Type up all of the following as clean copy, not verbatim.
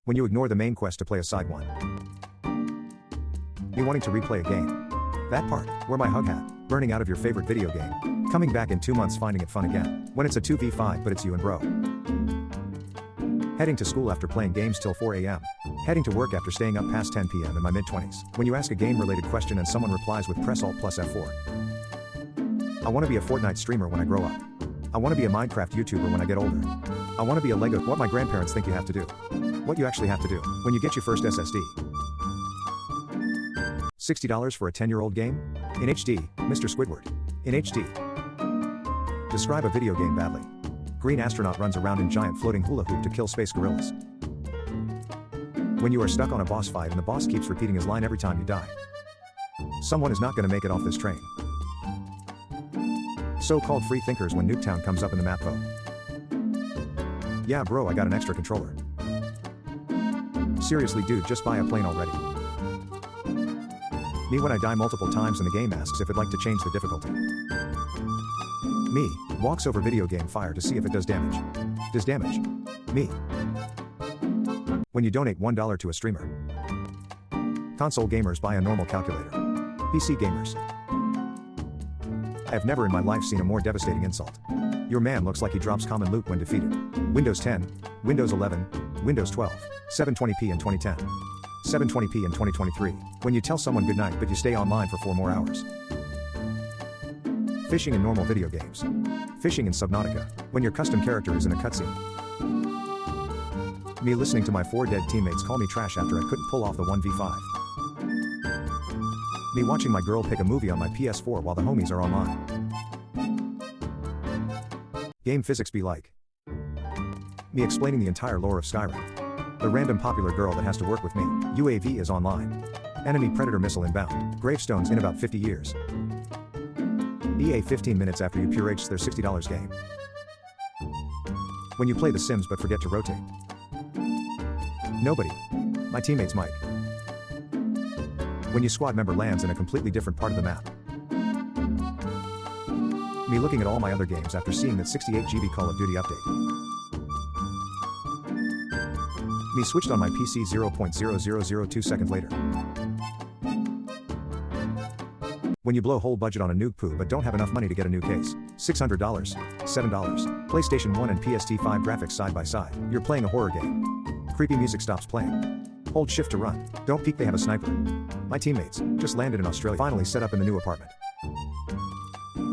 When you ignore the main quest to play a side one. Me wanting to replay a game. That part, where my hug hat, burning out of your favorite video game. Coming back in 2 months finding it fun again. When it's a 2v5 but it's you and bro. Heading to school after playing games till 4 AM. Heading to work after staying up past 10 PM in my mid-20s. When you ask a game-related question and someone replies with press Alt plus F4. I want to be a Fortnite streamer when I grow up. I want to be a Minecraft YouTuber when I get older. I want to be a Lego. What my grandparents think you have to do. What you actually have to do when you get your first SSD. $60 for a 10-year-old game? In HD, Mr. Squidward. In HD. Describe a video game badly. Green astronaut runs around in giant floating hula hoop to kill space gorillas. When you are stuck on a boss fight and the boss keeps repeating his line every time you die. Someone is not going to make it off this train. So-called free thinkers when Nuketown comes up in the map vote. Yeah bro, I got an extra controller. Seriously dude, just buy a plane already. Me when I die multiple times and the game asks if it'd like to change the difficulty. Me, walks over video game fire to see if it does damage. Does damage. Me. When you donate $1 to a streamer. Console gamers buy a normal calculator. PC gamers. I have never in my life seen a more devastating insult. Your man looks like he drops common loot when defeated. Windows 10, Windows 11, Windows 12, 720p in 2010. 720p in 2023, when you tell someone goodnight but you stay online for 4 more hours. Fishing in normal video games. Fishing in Subnautica, when your custom character is in a cutscene. Me listening to my 4 dead teammates call me trash after I couldn't pull off the 1v5. Me watching my girl pick a movie on my PS4 while the homies are online. Game physics be like. Me explaining the entire lore of Skyrim. The random popular girl that has to work with me. UAV is online. Enemy predator missile inbound. Gravestones in about 50 years. EA 15 minutes after you purage their $60 game. When you play The Sims but forget to rotate. Nobody. My teammate's Mike. When your squad member lands in a completely different part of the map. Me looking at all my other games after seeing that 68 GB Call of Duty update. Me switched on my PC 0.0002 seconds later. When you blow whole budget on a nuke poo but don't have enough money to get a new case. $600, $7. PlayStation 1 and PS5 graphics side by side. You're playing a horror game. Creepy music stops playing. Hold shift to run. Don't peek, they have a sniper. My teammates just landed in Australia, finally set up in the new apartment.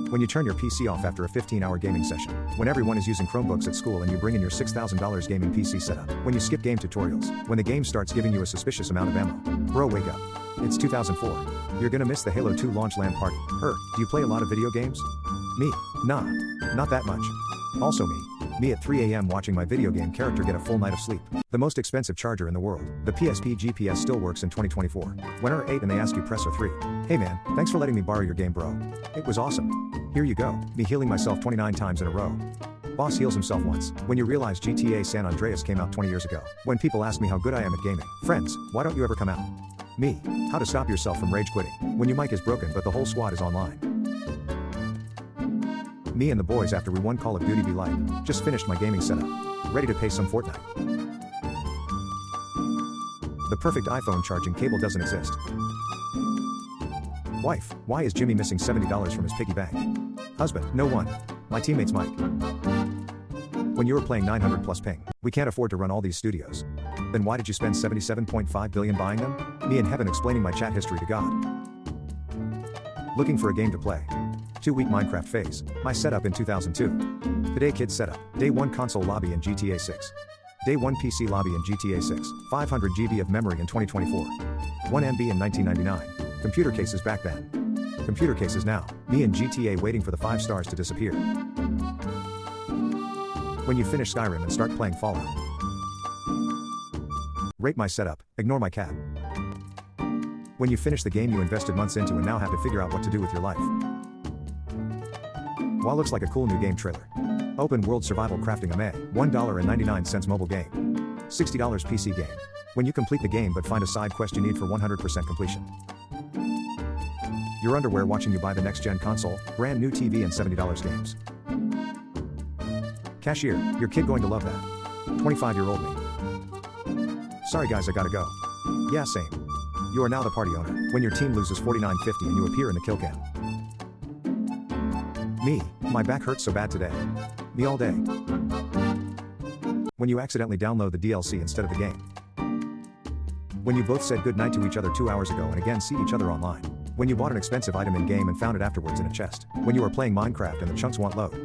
When you turn your PC off after a 15-hour gaming session. When everyone is using Chromebooks at school and you bring in your $6,000 gaming PC setup. When you skip game tutorials. When the game starts giving you a suspicious amount of ammo. Bro, wake up. It's 2004. You're gonna miss the Halo 2 launch LAN party. Do you play a lot of video games? Me? Nah. Not that much. Also me. Me at 3 AM watching my video game character get a full night of sleep. The most expensive charger in the world. The PSP GPS still works in 2024. When R8 and they ask you press R3. Hey man, thanks for letting me borrow your game bro. It was awesome. Here you go. Me healing myself 29 times in a row. Boss heals himself once. When you realize GTA San Andreas came out 20 years ago. When people ask me how good I am at gaming. Friends, why don't you ever come out? Me. How to stop yourself from rage quitting. When your mic is broken but the whole squad is online. Me and the boys after we won Call of Duty be like, just finished my gaming setup. Ready to pay some Fortnite. The perfect iPhone charging cable doesn't exist. Wife, why is Jimmy missing $70 from his piggy bank? Husband, no one. My teammate's Mike. When you were playing 900 plus ping, we can't afford to run all these studios. Then why did you spend $77.5 billion buying them? Me in heaven explaining my chat history to God. Looking for a game to play. 2-week Minecraft phase. My setup in 2002. Today kids setup. Day 1 console lobby in GTA 6. Day 1 PC lobby in GTA 6. 500 GB of memory in 2024. 1 MB in 1999. Computer cases back then. Computer cases now. Me in GTA waiting for the 5 stars to disappear. When you finish Skyrim and start playing Fallout. Rate my setup. Ignore my cat. When you finish the game you invested months into and now have to figure out what to do with your life. Wow, looks like a cool new game trailer. Open world survival crafting a May. $1.99 mobile game. $60 PC game. When you complete the game but find a side quest you need for 100% completion. Your underwear watching you buy the next gen console, brand new TV and $70 games. Cashier, your kid going to love that. 25-year-old me. Sorry guys, I gotta go. Yeah, same. You are now the party owner. When your team loses 49-50 and you appear in the kill cam. Me, my back hurts so bad today. Me all day. When you accidentally download the DLC instead of the game. When you both said goodnight to each other 2 hours ago and again see each other online. When you bought an expensive item in-game and found it afterwards in a chest. When you are playing Minecraft and the chunks won't load.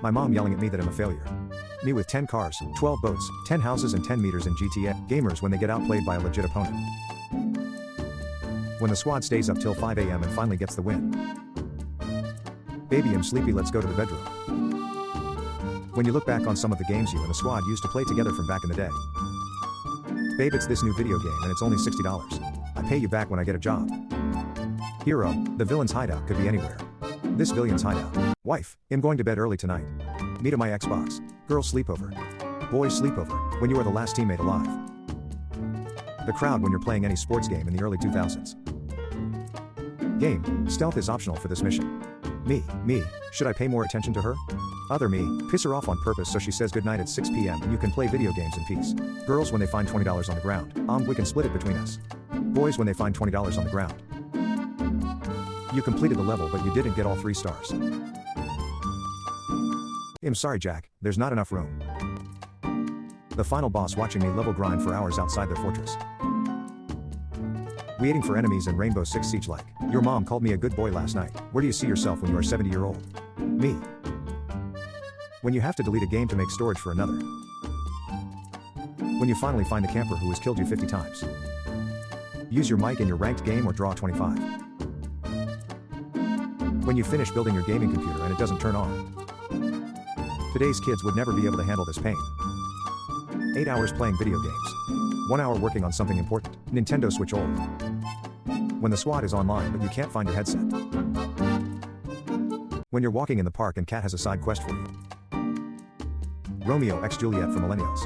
My mom yelling at me that I'm a failure. Me with 10 cars, 12 boats, 10 houses and 10 meters in GTA. Gamers when they get outplayed by a legit opponent. When the squad stays up till 5 AM and finally gets the win. Baby, I'm sleepy, let's go to the bedroom. When you look back on some of the games you and the squad used to play together from back in the day. Babe, it's this new video game and it's only $60. I pay you back when I get a job. Hero, the villain's hideout could be anywhere. This villain's hideout. Wife, I'm going to bed early tonight. Me to my Xbox. Girl sleepover. Boys sleepover, when you are the last teammate alive. The crowd when you're playing any sports game in the early 2000s. Game, stealth is optional for this mission. Me, should I pay more attention to her? Other me, piss her off on purpose so she says goodnight at 6 PM and you can play video games in peace. Girls when they find $20 on the ground, we can split it between us. Boys when they find $20 on the ground. You completed the level but you didn't get all 3 stars. I'm sorry Jack, there's not enough room. The final boss watching me level grind for hours outside their fortress. Waiting for enemies in Rainbow Six Siege like. Your mom called me a good boy last night. Where do you see yourself when you are 70-year-old? Me. When you have to delete a game to make storage for another. When you finally find the camper who has killed you 50 times. Use your mic in your ranked game or draw 25. When you finish building your gaming computer and it doesn't turn on. Today's kids would never be able to handle this pain. 8 hours playing video games. 1 hour working on something important. Nintendo Switch old. When the squad is online but you can't find your headset. When you're walking in the park and Cat has a side quest for you. Romeo x Juliet for millennials.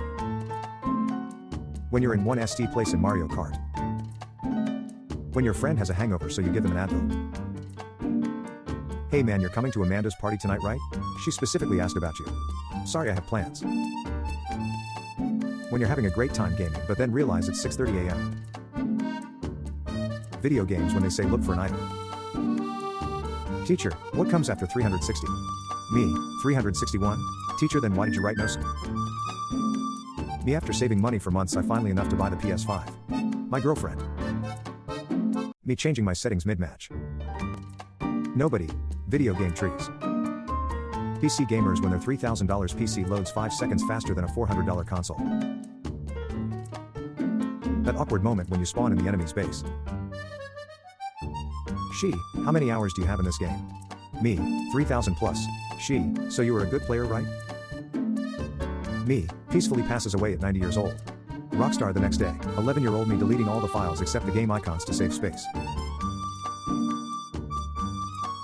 When you're in one ST place in Mario Kart. When your friend has a hangover so you give them an Advil. Hey man, you're coming to Amanda's party tonight, right? She specifically asked about you. Sorry, I have plans. When you're having a great time gaming but then realize it's 6:30 AM. Video games when they say look for an item. Teacher, what comes after 360? Me, 361? Teacher, then why did you write no sir? Me, after saving money for months I finally enough to buy the PS5. My girlfriend. Me changing my settings mid-match. Nobody. Video game trees. PC gamers when their $3,000 PC loads 5 seconds faster than a $400 console. That awkward moment when you spawn in the enemy's base. She, how many hours do you have in this game? Me, 3,000 plus. She, so you were a good player, right? Me, peacefully passes away at 90 years old. Rockstar the next day, 11-year-old me deleting all the files except the game icons to save space.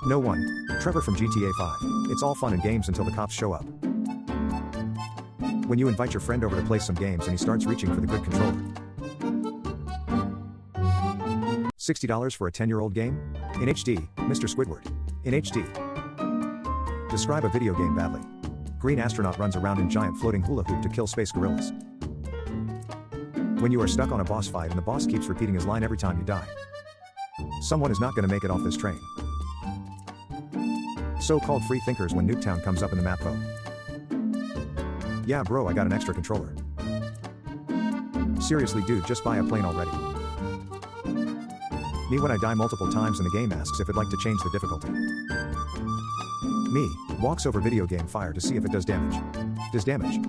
No one. Trevor from GTA 5. It's all fun and games until the cops show up. When you invite your friend over to play some games and he starts reaching for the good controller. $60 for a 10-year-old game? In HD, Mr. Squidward. In HD. Describe a video game badly. Green astronaut runs around in giant floating hula hoop to kill space gorillas. When you are stuck on a boss fight and the boss keeps repeating his line every time you die. Someone is not gonna make it off this train. So-called free thinkers when Nuketown comes up in the map phone. Yeah bro, I got an extra controller. Seriously dude, just buy a plane already. Me when I die multiple times and the game asks if I'd like to change the difficulty. Me, walks over video game fire to see if it does damage. Does damage.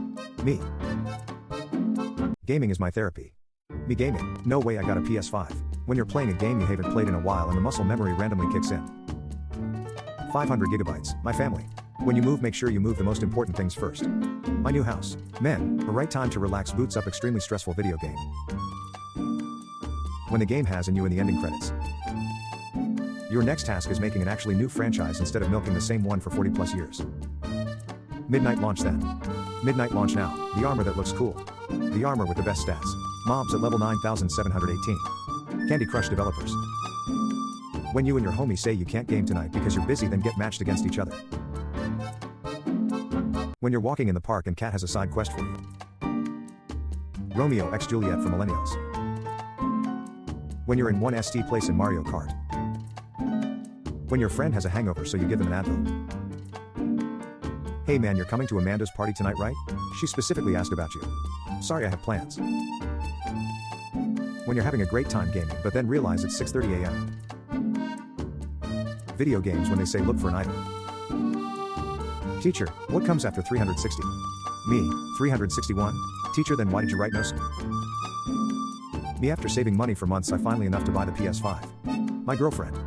Me. Gaming is my therapy. Me gaming, no way I got a PS5. When you're playing a game you haven't played in a while and the muscle memory randomly kicks in. 500 gigabytes, my family. When you move make sure you move the most important things first. My new house. Men, the right time to relax boots up extremely stressful video game. When the game has and you in the ending credits. Your next task is making an actually new franchise instead of milking the same one for 40 plus years. Midnight launch then. Midnight launch now, the armor that looks cool. The armor with the best stats. Mobs at level 9718. Candy Crush developers. When you and your homie say you can't game tonight because you're busy then get matched against each other. When you're walking in the park and Cat has a side quest for you. Romeo x Juliet for millennials. When you're in 1st place in Mario Kart. When your friend has a hangover so you give them an Advil. Hey man, you're coming to Amanda's party tonight, right? She specifically asked about you. Sorry, I have plans. When you're having a great time gaming but then realize it's 6:30 a.m. Video games when they say look for an item. Teacher, what comes after 360? Me, 361. Teacher, then why did you write no? Me, after saving money for months I finally enough to buy the PS5. My girlfriend.